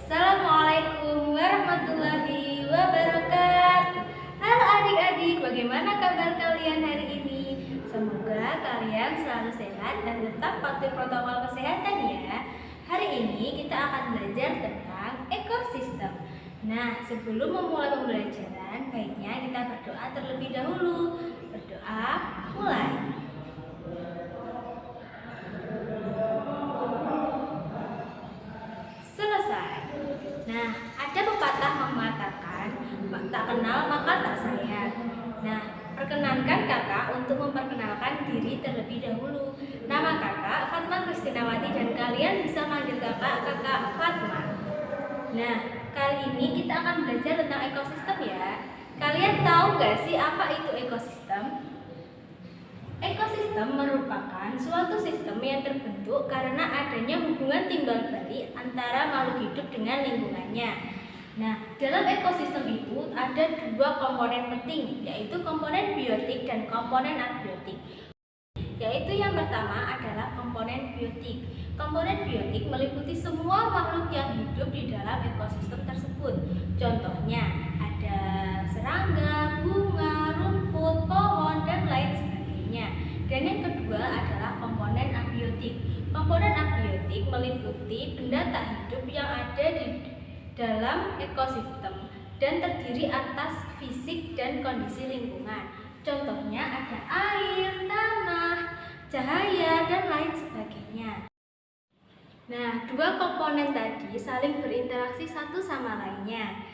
Assalamualaikum warahmatullahi wabarakatuh. Halo adik-adik, bagaimana kabar kalian hari ini? Semoga kalian selalu sehat dan tetap patuhi protokol kesehatan ya. Hari ini kita akan belajar tentang ekosistem. Nah, sebelum memulai pembelajaran, baiknya kita berdoa terlebih dahulu. Berdoa, mulai. Selesai. Nah, ada pepatah mengatakan, tak kenal maka tak sayang. Nah, perkenankan kakak untuk memperkenalkan diri terlebih dahulu. Nama kakak Fatma Kristinawati dan kalian bisa manggil kakak Fatma. Nah, kali ini kita akan belajar tentang ekosistem ya. Kalian tahu gak sih apa itu ekosistem? Ekosistem merupakan suatu sistem yang terbentuk karena adanya hubungan timbal balik antara makhluk hidup dengan lingkungannya. Nah, dalam ekosistem itu ada dua komponen penting, yaitu komponen biotik dan komponen abiotik. Yaitu yang pertama adalah komponen biotik. Komponen biotik meliputi semua makhluk yang hidup di dalam ekosistem tersebut. Contohnya ada serangga, bunga, rumput, pohon, dan lain sebagainya. Dan yang kedua adalah komponen abiotik. Komponen abiotik meliputi benda tak hidup yang ada di dalam ekosistem dan terdiri atas fisik dan kondisi lingkungan. Contohnya ada air, tanah, cahaya, dan lain sebagainya. Nah, dua komponen tadi saling berinteraksi satu sama lainnya.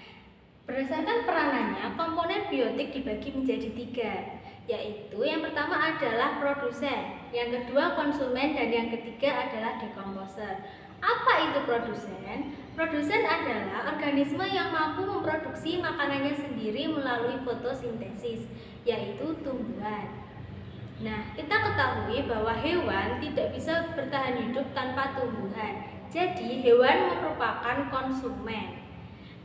Berdasarkan peranannya, komponen biotik dibagi menjadi tiga, yaitu yang pertama adalah produsen, yang kedua konsumen, dan yang ketiga adalah dekomposer. Apa itu produsen? Produsen adalah organisme yang mampu memproduksi makanannya sendiri melalui fotosintesis, yaitu tumbuhan. Nah, kita ketahui bahwa hewan tidak bisa bertahan hidup tanpa tumbuhan. Jadi, hewan merupakan konsumen.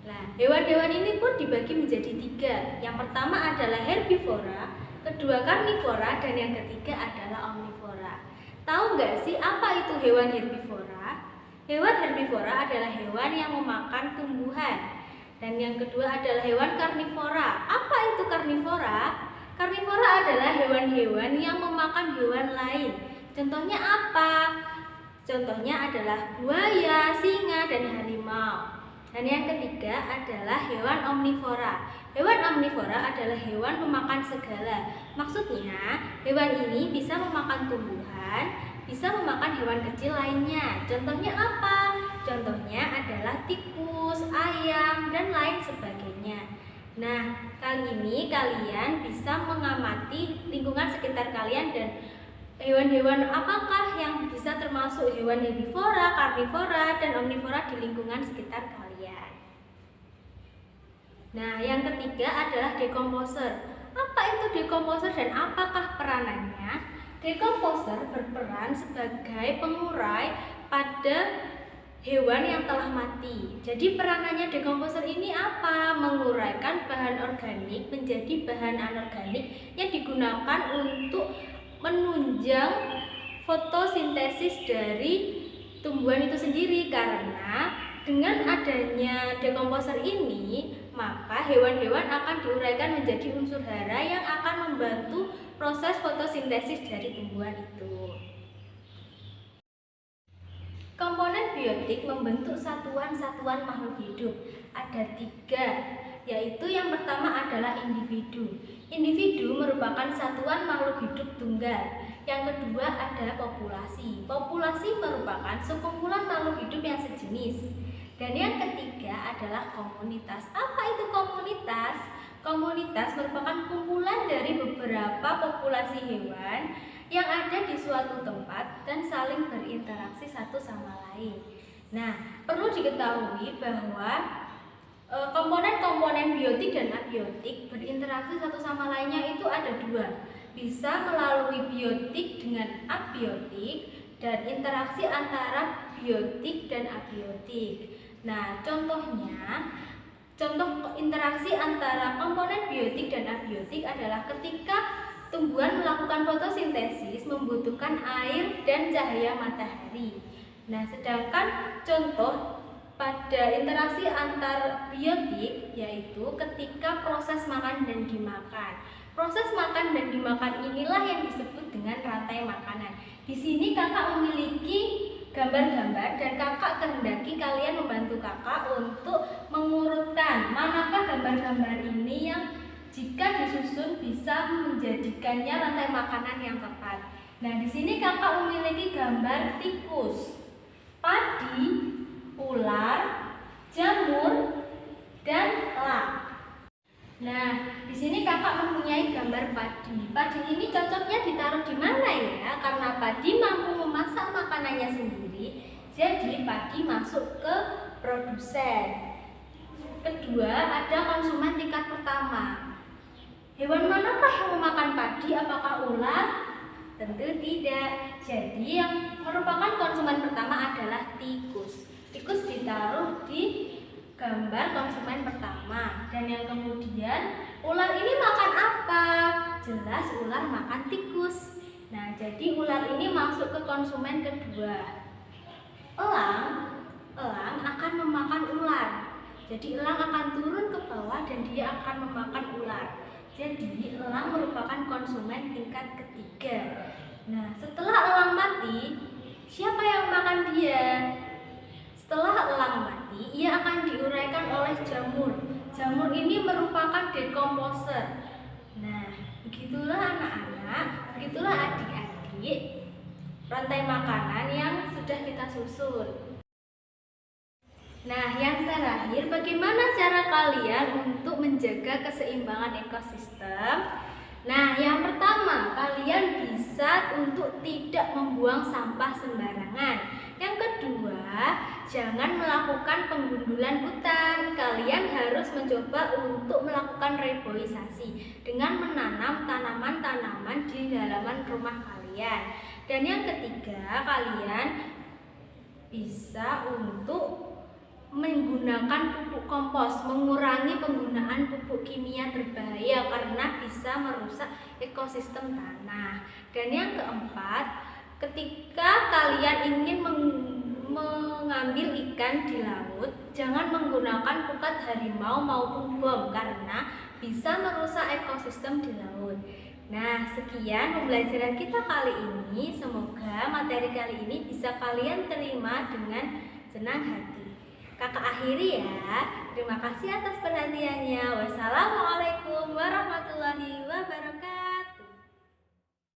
Nah, hewan-hewan ini pun dibagi menjadi tiga. Yang pertama adalah herbivora, kedua karnivora, dan yang ketiga adalah omnivora. Tahu nggak sih apa itu hewan herbivora? Hewan herbivora adalah hewan yang memakan tumbuhan. Dan yang kedua adalah hewan karnivora. Apa itu karnivora? Karnivora adalah hewan-hewan yang memakan hewan lain. Contohnya apa? Contohnya adalah buaya, singa, dan harimau. Dan yang ketiga adalah hewan omnivora. Hewan omnivora adalah hewan pemakan segala. Maksudnya, hewan ini bisa memakan tumbuhan, bisa memakan hewan kecil lainnya. Contohnya apa? Contohnya adalah tikus, ayam, dan lain sebagainya. Nah, kali ini kalian bisa mengamati lingkungan sekitar kalian dan hewan-hewan apakah yang bisa termasuk hewan herbivora, karnivora, dan omnivora di lingkungan sekitar kalian. Nah, yang ketiga adalah dekomposer. Apa itu dekomposer dan apakah peranannya? Dekomposer berperan sebagai pengurai pada hewan yang telah mati. Jadi peranannya dekomposer ini apa? Menguraikan bahan organik menjadi bahan anorganik yang digunakan untuk menunjang fotosintesis dari tumbuhan itu sendiri. Karena dengan adanya dekomposer ini, maka hewan-hewan akan diuraikan menjadi unsur hara yang akan membantu proses fotosintesis dari tumbuhan itu. Komponen biotik membentuk satuan-satuan makhluk hidup. Ada tiga, yaitu yang pertama adalah individu. Individu merupakan satuan makhluk hidup tunggal. Yang kedua ada populasi. Populasi merupakan sekumpulan makhluk hidup yang sejenis. Dan yang ketiga adalah komunitas. Apa itu komunitas? Komunitas merupakan kumpulan dari beberapa populasi hewan yang ada di suatu tempat dan saling berinteraksi satu sama lain. Nah, perlu diketahui bahwa komponen-komponen biotik dan abiotik berinteraksi satu sama lainnya itu ada dua. Bisa melalui biotik dengan abiotik dan interaksi antara biotik dan abiotik. Nah, contoh interaksi antara komponen biotik dan abiotik adalah ketika tumbuhan melakukan fotosintesis membutuhkan air dan cahaya matahari. Nah, sedangkan contoh pada interaksi antar biotik, yaitu ketika proses makan dan dimakan. Proses makan dan dimakan inilah yang disebut dengan rantai makanan. Di sini kakak memiliki gambar-gambar dan kakak kehendaki kalian membantu kakak untuk mengurutkan manakah gambar-gambar ini yang jika disusun bisa menjadikannya rantai makanan yang tepat. Nah, di sini kakak memiliki gambar tikus, padi, ular, jamur, dan elang. Nah, di sini kakak mempunyai gambar padi. Padi ini cocoknya ditaruh di mana ya? Karena padi mampu memasak makanannya sendiri, jadi padi masuk ke produsen. Kedua, ada konsumen tingkat pertama. Hewan manakah yang memakan padi? Apakah ular? Tentu tidak. Jadi yang merupakan konsumen pertama adalah tikus. Tikus ditaruh di gambar konsumen pertama. Dan yang kemudian, ular ini makan apa? Jelas ular makan tikus. Nah, jadi ular ini masuk ke konsumen kedua. Elang akan memakan ular. Jadi elang akan turun ke bawah dan dia akan memakan ular. Jadi elang merupakan konsumen tingkat ketiga. Nah, setelah elang mati, siapa yang makan dia? Setelah elang mati, ia akan diuraikan oleh jamur. Jamur ini merupakan dekomposer. Nah, begitulah anak-anak, begitulah adik-adik, rantai makanan yang sudah kita susun. Nah, yang terakhir, bagaimana cara kalian untuk menjaga keseimbangan ekosistem? Nah, yang pertama, kalian bisa untuk tidak membuang sampah sembarangan. Yang kedua, jangan melakukan penggundulan hutan. Kalian harus mencoba untuk melakukan reboisasi dengan menanam tanaman-tanaman di halaman rumah kalian. Dan yang ketiga, kalian bisa untuk menggunakan pupuk kompos, mengurangi penggunaan pupuk kimia berbahaya karena bisa merusak ekosistem tanah. Dan yang keempat, ketika kalian ingin mengambil ikan di laut, jangan menggunakan pukat harimau maupun bom karena bisa merusak ekosistem di laut. Nah, sekian pembelajaran kita kali ini. Semoga materi kali ini bisa kalian terima dengan senang hati. Kakak akhiri ya. Terima kasih atas perhatiannya. Wassalamualaikum warahmatullahi wabarakatuh.